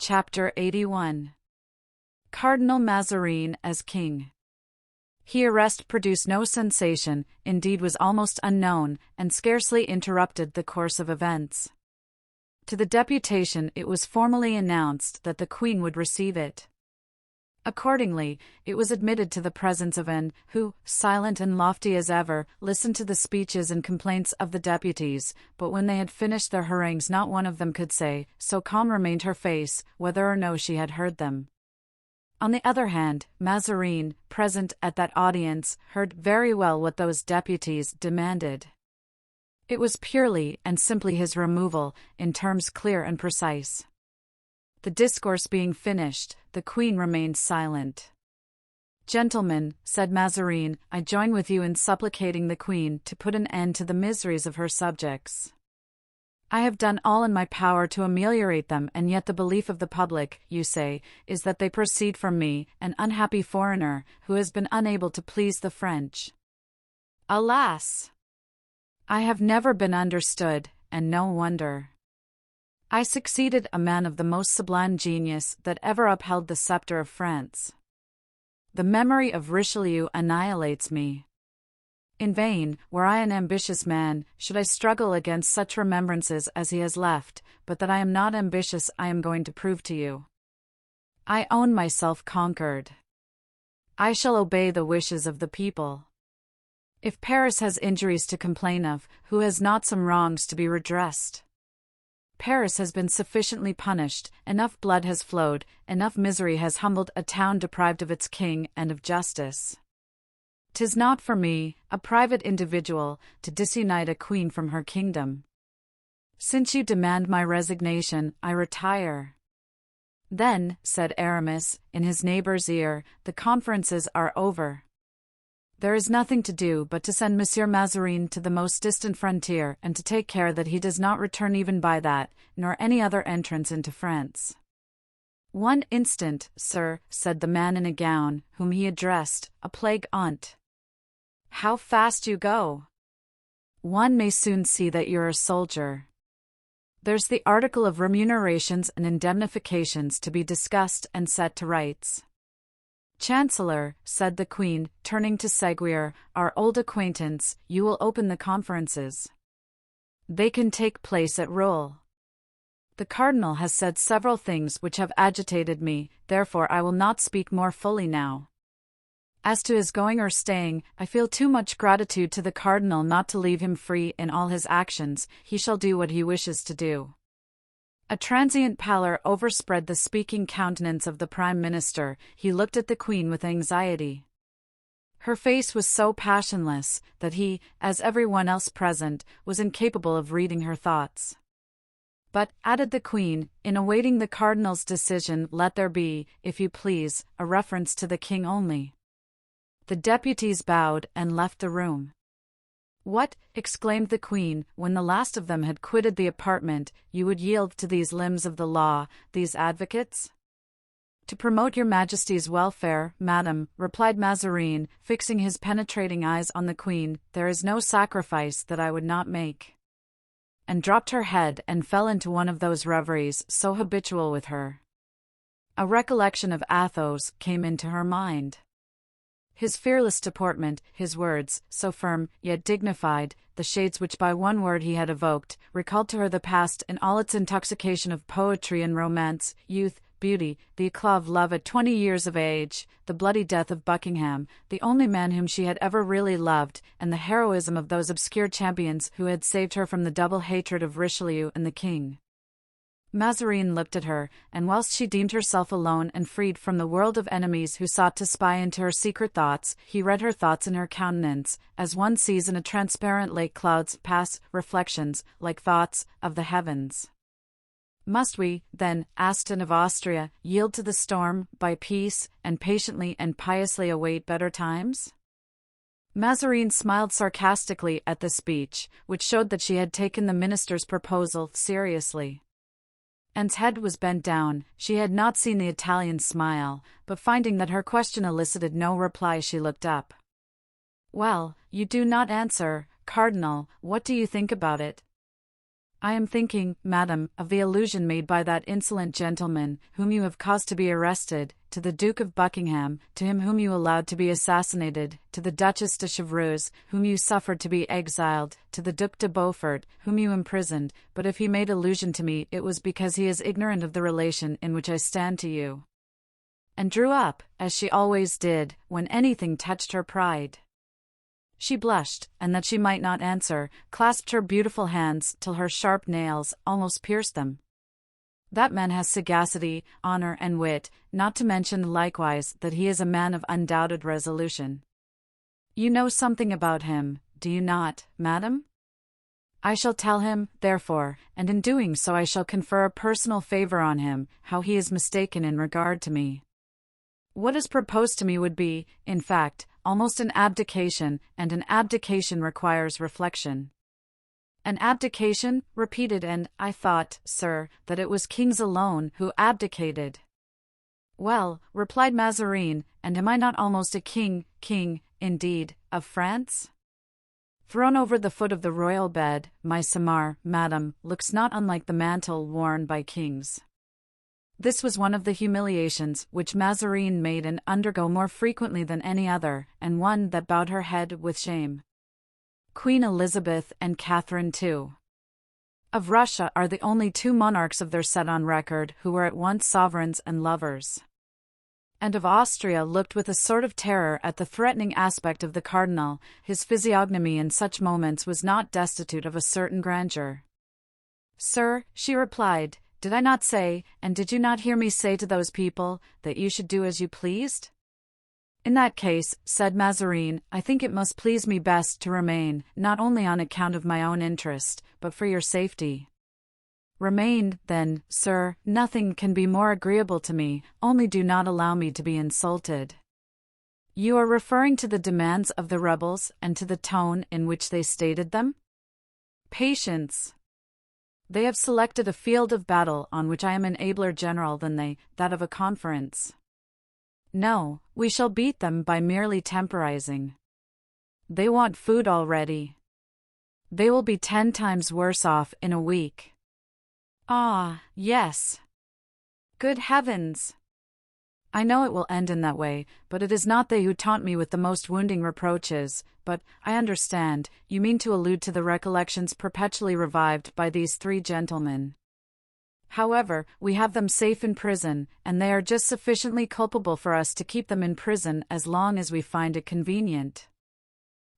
Chapter 81. Cardinal Mazarin as King. His arrest produced no sensation, indeed was almost unknown, and scarcely interrupted the course of events. To the deputation it was formally announced that the Queen would receive it. Accordingly, it was admitted to the presence of Anne, who, silent and lofty as ever, listened to the speeches and complaints of the deputies, but when they had finished their harangues not one of them could say, so calm remained her face, whether or no she had heard them. On the other hand, Mazarin, present at that audience, heard very well what those deputies demanded. It was purely and simply his removal, in terms clear and precise. The discourse being finished, the Queen remained silent. "Gentlemen," said Mazarin, "I join with you in supplicating the Queen to put an end to the miseries of her subjects. I have done all in my power to ameliorate them, and yet the belief of the public, you say, is that they proceed from me, an unhappy foreigner, who has been unable to please the French. Alas! I have never been understood, and no wonder. I succeeded a man of the most sublime genius that ever upheld the scepter of France. The memory of Richelieu annihilates me. In vain, were I an ambitious man, should I struggle against such remembrances as he has left, but that I am not ambitious I am going to prove to you. I own myself conquered. I shall obey the wishes of the people. If Paris has injuries to complain of, who has not some wrongs to be redressed? Paris has been sufficiently punished, enough blood has flowed, enough misery has humbled a town deprived of its king and of justice. 'Tis not for me, a private individual, to disunite a queen from her kingdom. Since you demand my resignation, I retire." "Then," said Aramis, in his neighbor's ear, "the conferences are over. There is nothing to do but to send Monsieur Mazarin to the most distant frontier and to take care that he does not return even by that, nor any other entrance into France." "One instant, sir," said the man in a gown, whom he addressed, a plague on't. "How fast you go! One may soon see that you're a soldier. There's the article of remunerations and indemnifications to be discussed and set to rights." "Chancellor," said the Queen, turning to Seguier, "our old acquaintance, you will open the conferences. They can take place at Rouen. The Cardinal has said several things which have agitated me, therefore I will not speak more fully now. As to his going or staying, I feel too much gratitude to the Cardinal not to leave him free in all his actions. He shall do what he wishes to do." A transient pallor overspread the speaking countenance of the Prime Minister. He looked at the Queen with anxiety. Her face was so passionless that he, as everyone else present, was incapable of reading her thoughts. "But," added the Queen, "in awaiting the Cardinal's decision let there be, if you please, a reference to the King only." The deputies bowed and left the room. "What," exclaimed the Queen, when the last of them had quitted the apartment, "you would yield to these limbs of the law, these advocates?" "To promote your Majesty's welfare, madam," replied Mazarin, fixing his penetrating eyes on the Queen, "there is no sacrifice that I would not make." And dropped her head and fell into one of those reveries so habitual with her. A recollection of Athos came into her mind. His fearless deportment, his words, so firm, yet dignified, the shades which by one word he had evoked, recalled to her the past in all its intoxication of poetry and romance, youth, beauty, the eclat of love at 20 years of age, the bloody death of Buckingham, the only man whom she had ever really loved, and the heroism of those obscure champions who had saved her from the double hatred of Richelieu and the king. Mazarin looked at her, and whilst she deemed herself alone and freed from the world of enemies who sought to spy into her secret thoughts, he read her thoughts in her countenance, as one sees in a transparent lake clouds pass, reflections, like thoughts, of the heavens. "Must we, then," asked Anne of Austria, "yield to the storm, by peace, and patiently and piously await better times?" Mazarin smiled sarcastically at the speech, which showed that she had taken the minister's proposal seriously. Anne's head was bent down. She had not seen the Italian smile, but finding that her question elicited no reply she looked up. "Well, you do not answer, Cardinal, what do you think about it?" I am thinking, madam, of the allusion made by that insolent gentleman, whom you have caused to be arrested, to the Duke of Buckingham, to him whom you allowed to be assassinated, to the Duchess de Chevreuse, whom you suffered to be exiled, to the Duc de Beaufort, whom you imprisoned, but if he made allusion to me it was because he is ignorant of the relation in which I stand to you. And drew up, as she always did, when anything touched her pride. She blushed, and that she might not answer, clasped her beautiful hands till her sharp nails almost pierced them. That man has sagacity, honor, and wit, not to mention likewise that he is a man of undoubted resolution. You know something about him, do you not, madam? I shall tell him, therefore, and in doing so I shall confer a personal favor on him, how he is mistaken in regard to me. What is proposed to me would be, in fact, almost an abdication, and an abdication requires reflection. An abdication, repeated, and I thought, sir, that it was kings alone who abdicated. Well, replied Mazarin, and am I not almost a king, indeed, of France? Thrown over the foot of the royal bed, my samar, madam, looks not unlike the mantle worn by kings. This was one of the humiliations which Mazarin made and undergo more frequently than any other, and one that bowed her head with shame. Queen Elizabeth and Catherine too, of Russia are the only two monarchs of their set on record who were at once sovereigns and lovers. And of Austria looked with a sort of terror at the threatening aspect of the cardinal. His physiognomy in such moments was not destitute of a certain grandeur. Sir, she replied, did I not say, and did you not hear me say to those people, that you should do as you pleased? In that case, said Mazarin, I think it must please me best to remain, not only on account of my own interest, but for your safety. Remain, then, sir, nothing can be more agreeable to me, only do not allow me to be insulted. You are referring to the demands of the rebels, and to the tone in which they stated them? Patience. They have selected a field of battle on which I am an abler general than they, that of a conference. No, we shall beat them by merely temporizing. They want food already. They will be 10 times worse off in a week. Ah, yes. Good heavens! I know it will end in that way, but it is not they who taunt me with the most wounding reproaches, but, I understand, you mean to allude to the recollections perpetually revived by these 3 gentlemen. However, we have them safe in prison, and they are just sufficiently culpable for us to keep them in prison as long as we find it convenient.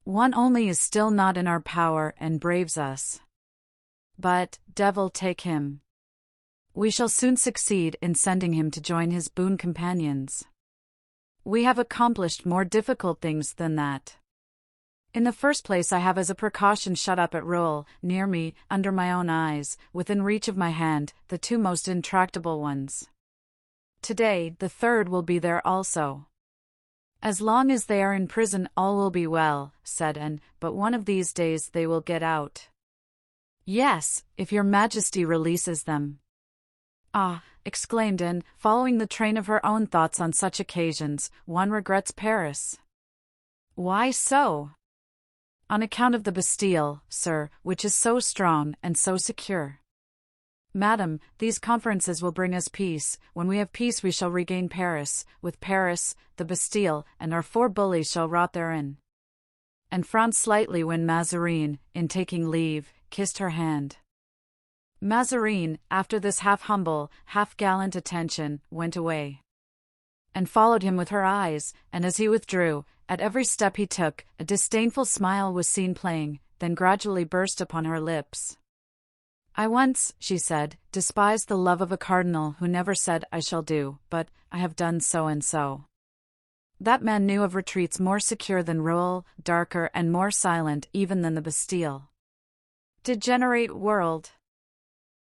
One only is still not in our power and braves us. But, devil take him. We shall soon succeed in sending him to join his boon companions. We have accomplished more difficult things than that. In the first place, I have as a precaution shut up at Rouen, near me, under my own eyes, within reach of my hand, the 2 most intractable ones. Today, the 3rd will be there also. As long as they are in prison all will be well, said Anne, but one of these days they will get out. Yes, if your Majesty releases them. Ah, exclaimed Anne, following the train of her own thoughts on such occasions, one regrets Paris. Why so? On account of the Bastille, sir, which is so strong and so secure. Madam, these conferences will bring us peace. When we have peace we shall regain Paris. With Paris, the Bastille, and our 4 bullies shall rot therein. And frowned slightly when Mazarin, in taking leave, kissed her hand. Mazarin, after this half-humble, half-gallant attention, went away. And followed him with her eyes, and as he withdrew, at every step he took, a disdainful smile was seen playing, then gradually burst upon her lips. I once, she said, despised the love of a cardinal who never said I shall do, but I have done so and so. That man knew of retreats more secure than Rouen, darker and more silent even than the Bastille. Degenerate world!